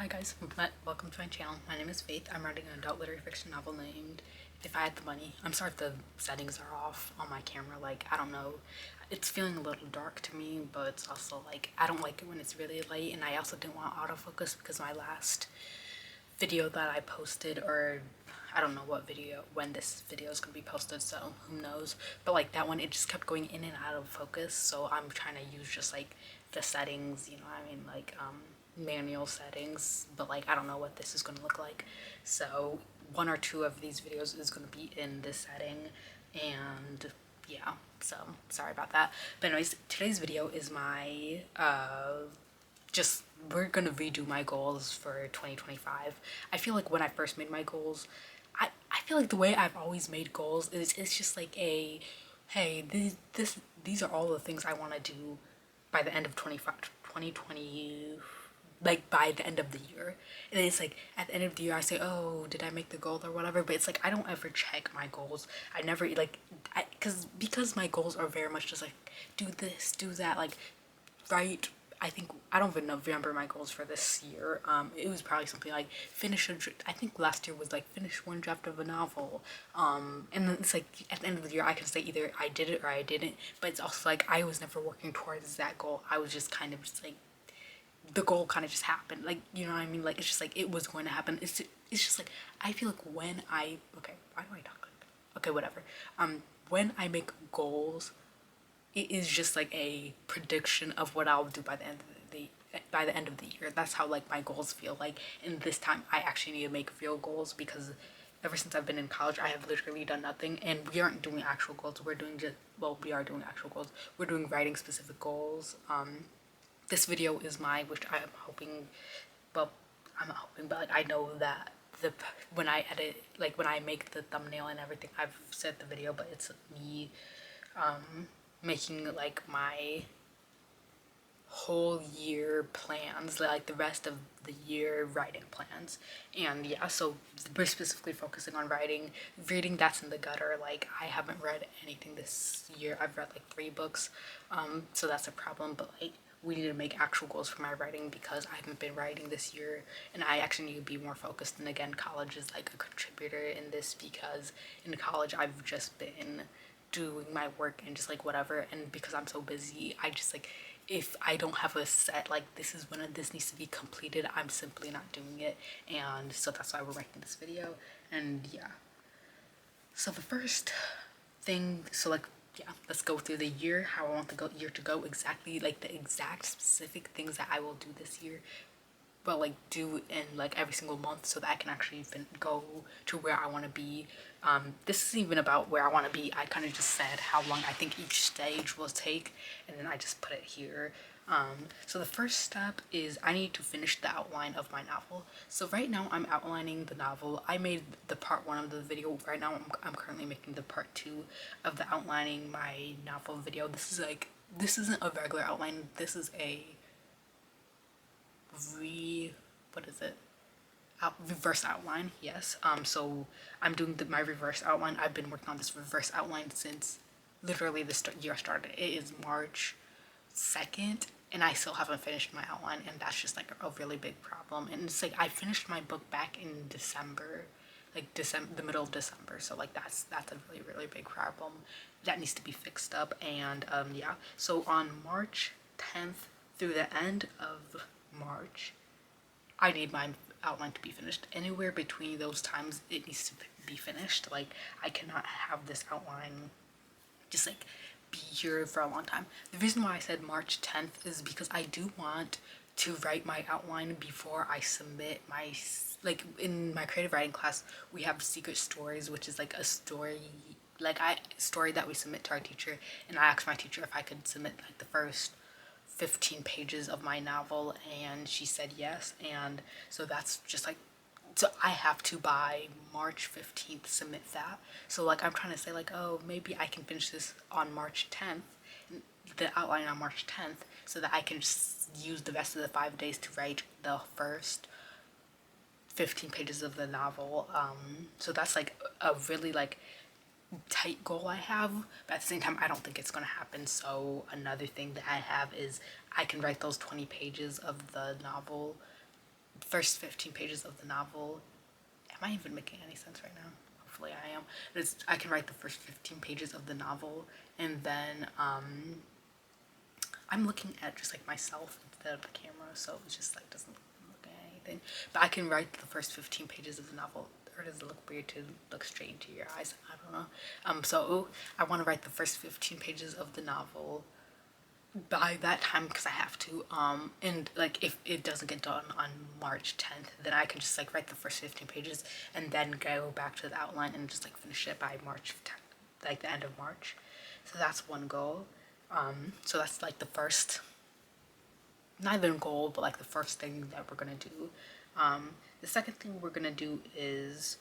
Hi guys, welcome to my channel. My name is Faith. I'm writing an adult literary fiction novel named If I Had the Money. I'm sorry if the settings are off on my camera, like, I don't know. It's feeling a little dark to me, but it's also like, I don't like it when it's really late, and I also didn't want autofocus because my last video that I posted, or I don't know what video, when this video is going to be posted, so who knows, but like that one, it just kept going in and out of focus, so I'm trying to use just like the settings, you know what I mean, like manual settings, but like I don't know what this is going to look like. So one or two of these videos is going to be in this setting, and yeah, so sorry about that. But anyways, today's video is my just we're gonna redo my goals for 2025. I feel like when I first made my goals, I feel like the way I've always made goals is it's just like a hey, these are all the things I want to do by the end of 2020, like by the end of the year. And it's like at the end of the year I say, oh, did I make the goal or whatever, but it's like I don't ever check my goals. I never like because my goals are very much just like do this, do that, like right. I think I don't even remember my goals for this year. It was probably something like I think last year was like finish one draft of a novel. And then it's like at the end of the year I can say either I did it or I didn't, but it's also like I was never working towards that goal. I was just kind of just like the goal kind of just happened, like, you know what I mean, like it's just like it was going to happen. It's just like I feel like when I okay, why do I talk like that? Okay, whatever. When I make goals, it is just like a prediction of what I'll do by the end of the year. That's how like my goals feel like. And this time I actually need to make real goals because ever since I've been in college I have literally done nothing, and we aren't doing actual goals. We're doing just, well, we are doing actual goals. We're doing writing specific goals. This video is which I am hoping, well, I'm not hoping, but like I know that when I edit, like when I make the thumbnail and everything, I've said the video, but it's me making like my whole year plans, like the rest of the year writing plans. And yeah, so we're specifically focusing on reading. That's in the gutter. Like I haven't read anything this year. I've read like 3 books, so that's a problem. But like we need to make actual goals for my writing because I haven't been writing this year, and I actually need to be more focused. And again, college is like a contributor in this because in college I've just been doing my work and just like whatever, and because I'm so busy, I just like, if I don't have a set like this is when this needs to be completed, I'm simply not doing it. And so that's why we're making this video. And yeah, so the first thing, so like yeah, let's go through the year, how I want the year to go, exactly like the exact specific things that I will do this year, but like do in like every single month so that I can actually go to where I want to be. This isn't even about where I want to be. I kind of just said how long I think each stage will take, and then I just put it here. So the first step is I need to finish the outline of my novel. So right now I'm outlining the novel. I made the part 1 of the video. Right now I'm currently making the part 2 of the outlining my novel video. This isn't a regular outline. This is a reverse outline. Yes. So I'm doing my reverse outline. I've been working on this reverse outline since literally the year started. It is March 2nd and I still haven't finished my outline, and that's just like a really big problem. And it's like I finished my book back in December, like the middle of December, so like that's a really big problem that needs to be fixed up. And yeah, so on March 10th through the end of March I need my outline to be finished. Anywhere between those times it needs to be finished. Like I cannot have this outline just like be here for a long time. The reason why I said March 10th is because I do want to write my outline before I submit my, like in my creative writing class we have secret stories, which is like a story, like story that we submit to our teacher, and I asked my teacher if I could submit like the first 15 pages of my novel, and she said yes. And so that's just like, so I have to by March 15th submit that. So like I'm trying to say like, oh, maybe I can finish this on March 10th, the outline on March 10th, so that I can just use the rest of the 5 days to write the first 15 pages of the novel. So that's like a really like tight goal I have, but at the same time I don't think it's gonna happen. So another thing that I have is I can write those 20 pages of the novel first 15 pages of the novel. Am I even making any sense right now? Hopefully I am. I can write the first 15 pages of the novel, and then I'm looking at just like myself instead of the camera, so it just like doesn't look at anything. But I can write the first 15 pages of the novel. Or does it look weird to look straight into your eyes? I don't know. So I want to write the first 15 pages of the novel by that time because I have to. And like if it doesn't get done on March 10th, then I can just like write the first 15 pages and then go back to the outline and just like finish it by March 10th, like the end of March. So that's one goal. So that's like the first, not even goal, but like the first thing that we're gonna do. The second thing we're gonna do is,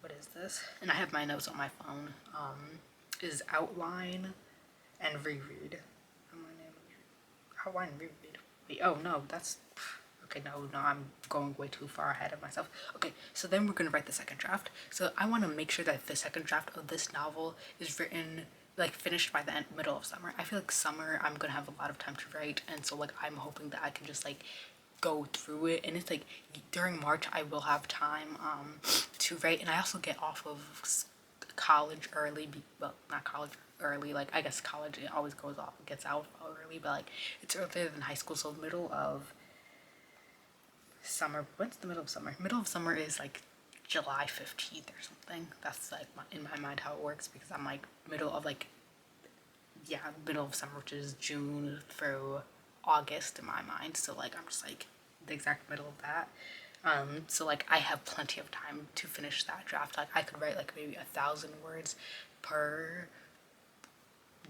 what is this? And I have my notes on my phone. Is outline and reread. Outline and reread. Wait, oh no, that's okay. No, I'm going way too far ahead of myself. Okay, so then we're gonna write the second draft. So I want to make sure that the second draft of this novel is written, like finished by the middle of summer. I feel like summer I'm gonna have a lot of time to write, and so like I'm hoping that I can just like go through it, and it's like during March I will have time to write, and I also get off of college early. Well, not college early, like I guess college it always gets out early, but like it's earlier than high school, so middle of summer. When's the middle of summer? Middle of summer is like July 15th or something. That's like in my mind how it works, because I'm like middle of like, yeah, middle of summer, which is June through August in my mind. So like I'm just like the exact middle of that. So like I have plenty of time to finish that draft. Like I could write like maybe 1,000 words per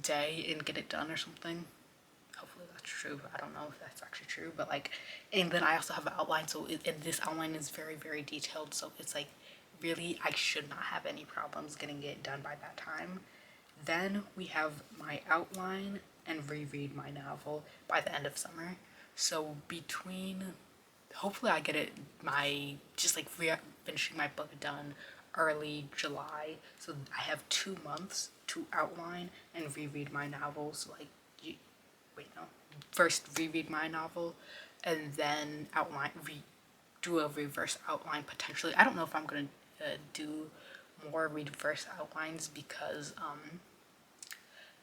day and get it done or something. Hopefully that's true. I don't know if that's actually true, but like, and then I also have an outline, so and this outline is very, very detailed, so it's like really I should not have any problems getting it done by that time. Then we have my outline and reread my novel by the end of summer. So between, hopefully I get it, just like finishing my book done early July, so I have 2 months to outline and reread my novel. So like, first reread my novel and then do a reverse outline potentially. I don't know if I'm gonna do more reverse outlines, because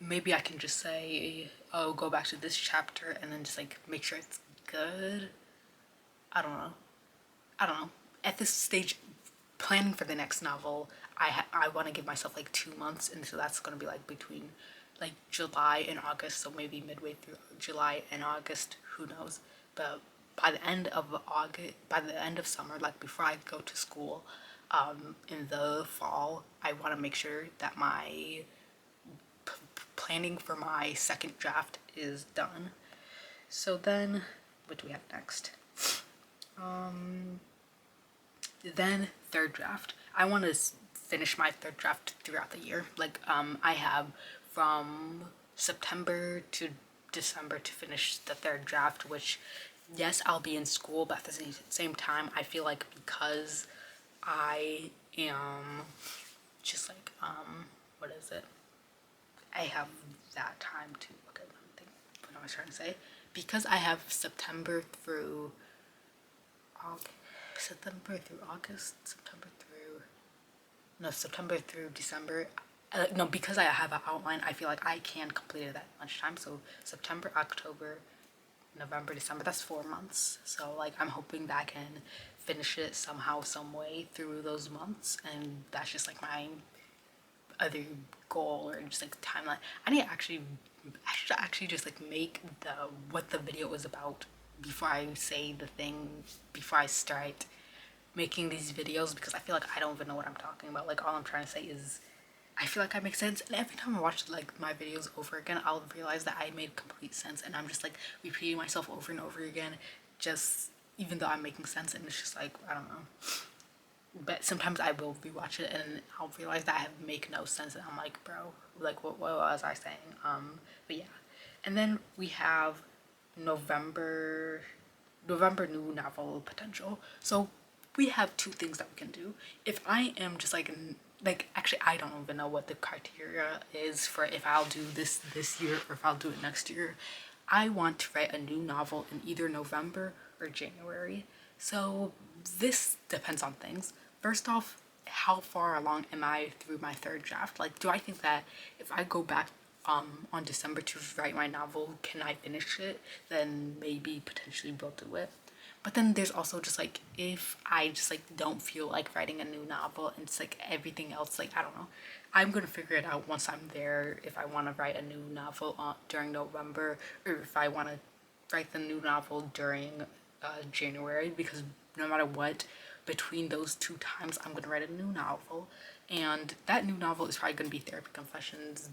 maybe I can just say, oh, go back to this chapter and then just like make sure it's good. I don't know. At this stage, planning for the next novel, I want to give myself like 2 months, and so that's going to be like between like July and August, so maybe midway through July and August, who knows. But by the end of summer, like before I go to school in the fall, I want to make sure that my planning for my second draft is done. So then what do we have next? Then third draft. I want to finish my third draft throughout the year. Like I have from September to December to finish the third draft, which yes, I'll be in school, but at the same time I feel like because I am just like what is it? I have that time to, okay, let me think what I was trying to say. Because I have September through December. No, because I have an outline, I feel like I can complete it that much time. So September, October, November, December, that's 4 months. So like I'm hoping that I can finish it somehow, some way through those months, and that's just like my other goal or just like timeline. I should actually just like make what the video is about before I say the thing, before I start making these videos, because I feel like I don't even know what I'm talking about. Like all I'm trying to say is I feel like I make sense, and every time I watch like my videos over again, I'll realize that I made complete sense, and I'm just like repeating myself over and over again, just even though I'm making sense, and it's just like, I don't know. But sometimes I will rewatch it and I'll realize that I have make no sense, and I'm like, bro, like what was I saying? But yeah. And then we have November new novel potential. So we have 2 things that we can do. If I am just like actually I don't even know what the criteria is for if I'll do this year or if I'll do it next year. I want to write a new novel in either November or January. So this depends on things. First off, how far along am I through my third draft? Like, do I think that if I go back on December to write my novel, can I finish it? Then maybe potentially we'll do it. But then there's also just like, if I just like don't feel like writing a new novel and it's like everything else, like I don't know, I'm gonna figure it out once I'm there if I want to write a new novel during November, or if I want to write the new novel during January, because no matter what, between those two times, I'm gonna write a new novel, and that new novel is probably gonna be Therapy Confessions,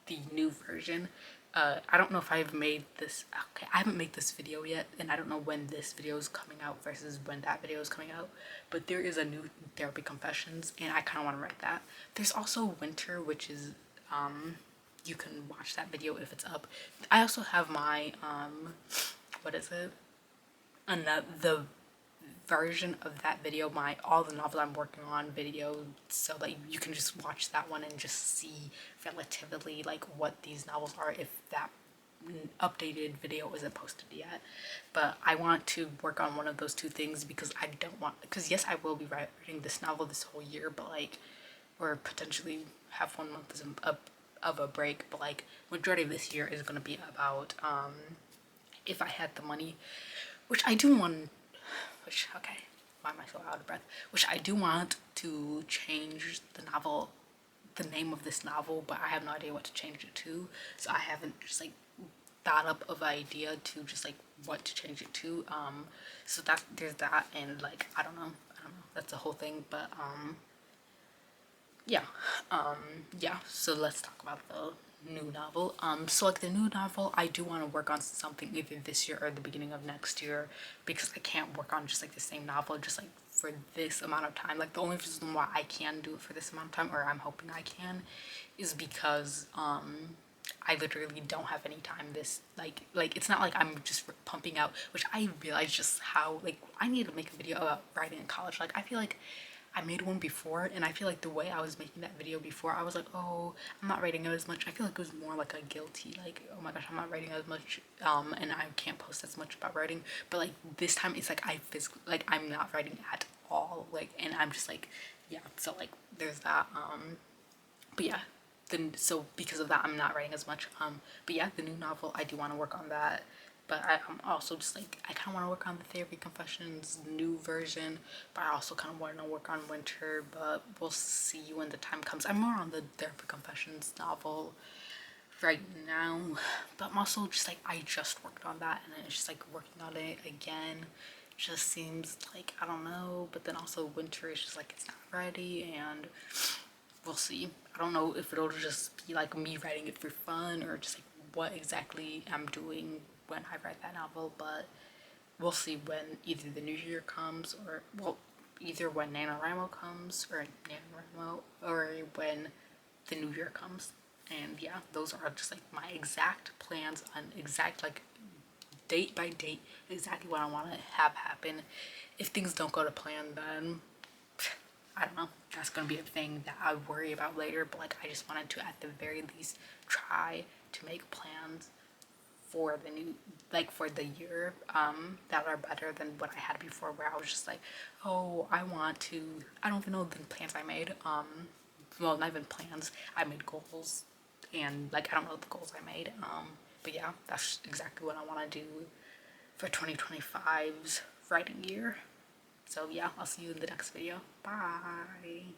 the new version. I don't know if I've made this. Okay, I haven't made this video yet, and I don't know when this video is coming out versus when that video is coming out. But there is a new Therapy Confessions, and I kind of want to write that. There's also Winter, which is you can watch that video if it's up. I also have my what is it? Another the version of that video, my all the novels I'm working on video, so that you can just watch that one and just see relatively like what these novels are if that updated video isn't posted yet. But I want to work on one of those two things because I don't want, because yes, I will be writing this novel this whole year, but like, or potentially have 1 month of a break, but like majority of this year is going to be about if I had the money, which I do want, which, okay, why am I so out of breath? Which I do want to change the novel, the name of this novel, but I have no idea what to change it to. So I haven't just like thought up of idea to just like what to change it to. So that there's that, and like I don't know, that's the whole thing. But yeah, yeah. So let's talk about the new novel. So like the new novel, I do want to work on something either this year or the beginning of next year, because I can't work on just like the same novel just like for this amount of time. Like the only reason why I can do it for this amount of time, or I'm hoping I can, is because I literally don't have any time this like it's not like I'm just pumping out, which I realize just how like I need to make a video about writing in college. Like I feel like I made one before, and I feel like the way I was making that video before, I was like, oh, I'm not writing as much. I feel like it was more like a guilty, like, oh my gosh, I'm not writing as much, and I can't post as much about writing. But like this time, it's like I physically, like I'm not writing at all, like, and I'm just like, yeah. So like, there's that. But yeah, then so because of that, I'm not writing as much. But yeah, the new novel, I do want to work on that. But I'm also just like, I kind of want to work on the Therapy Confessions new version, but I also kind of want to work on Winter, but we'll see when the time comes. I'm more on the Therapy Confessions novel right now, but I'm also just like, I just worked on that, and it's just like working on it again just seems like, I don't know. But then also Winter is just like, it's not ready, and we'll see. I don't know if it'll just be like me writing it for fun, or just like what exactly I'm doing when I write that novel, but we'll see when either the new year comes, or well, either when NaNoWriMo comes, or NaNoWriMo, or when the new year comes. And yeah, those are just like my exact plans on exact like date by date exactly what I want to have happen. If things don't go to plan, then I don't know, that's gonna be a thing that I worry about later. But like I just wanted to at the very least try to make plans for the new, like for the year, that are better than what I had before, where I was just like, oh, I want to, I don't even know the plans I made, well, not even plans, I made goals, and like I don't know the goals I made, but yeah, that's exactly what I want to do for 2025's writing year. So yeah, I'll see you in the next video. Bye.